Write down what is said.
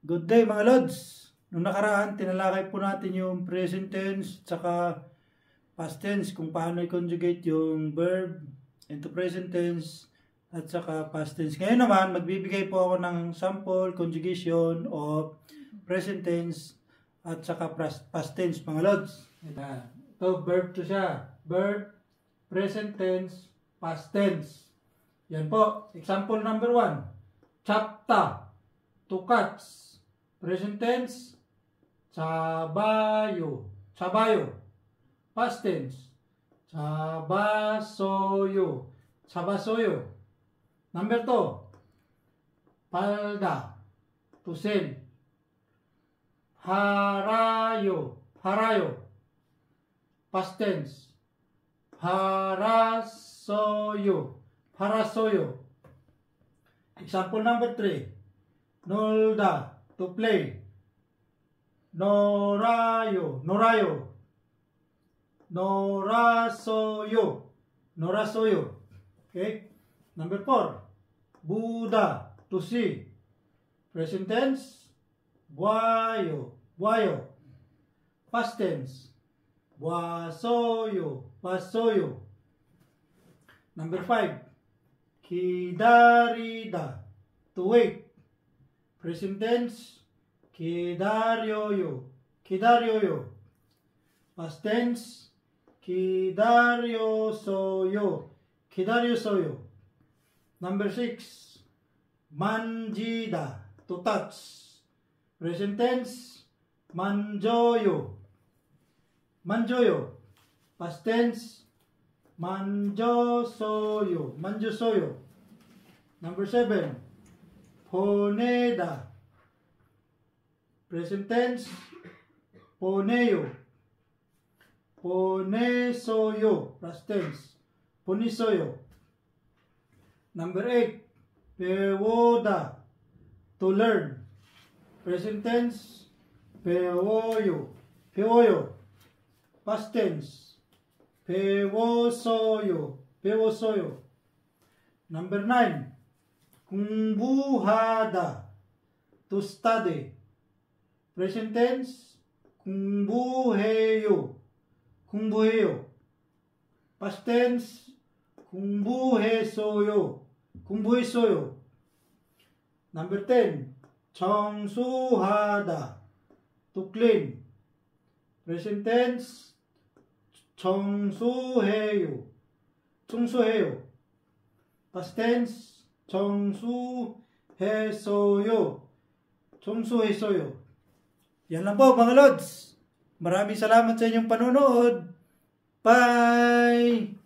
Good day mga Lods! Nung nakaraan, tinalakay po natin yung present tense tsaka past tense, kung paano i-conjugate yung verb into present tense at saka past tense. Ngayon naman, magbibigay po ako ng sample conjugation of present tense at saka past tense mga Lods. Ito, verb to siya. Verb, present tense, past tense. Yan po. Example number 1. Chapta, to catch. Present tense, chabayo. Chabayo. Past tense, chabasoyo. Chabasoyo. Number 2. Palda, to sell. Harayo. Harayo. Past tense, harasoyo. Harasoyo. Example number 3. Nolda, to play. Norayo. Norayo. Norasoyo. Norasoyo. Okay. Number 4. Buddha, to see. Present tense, buayo. Buayo. Past tense, buasoyo. Buasoyo. Number 5. Kidarida, to wait. Present tense, kidaryoyo. Kidaryoyo. Past tense, kidaryosoyo. Kidaryosoyo. Number 6. Manjida, to touch. Present tense, manjoyo. Manjoyo. Past tense, manjosoyo. Manjosoyo. Number 7. Poneda. Present tense, poneo. Ponesoyo. Past tense, ponisoyo. Number 8. Pewoda, to learn. Present tense, pewoyo. Pewoyo. Past tense, pewosoyo. Pewosoyo. Number 9. Kumbuhada, to study. Present tense, kumbuheyo. Kumbuheyo. Past tense, kumbuhesoyo. Kumbuhesoyo. Number 10. Chongsuhada, to clean. Present tense, chongsuheyo. Chongsuheyo. Past tense, chongsuhesoyo. Chongsuhesoyo. Yan lang po mga Lods. Maraming salamat sa inyong panunood. Bye!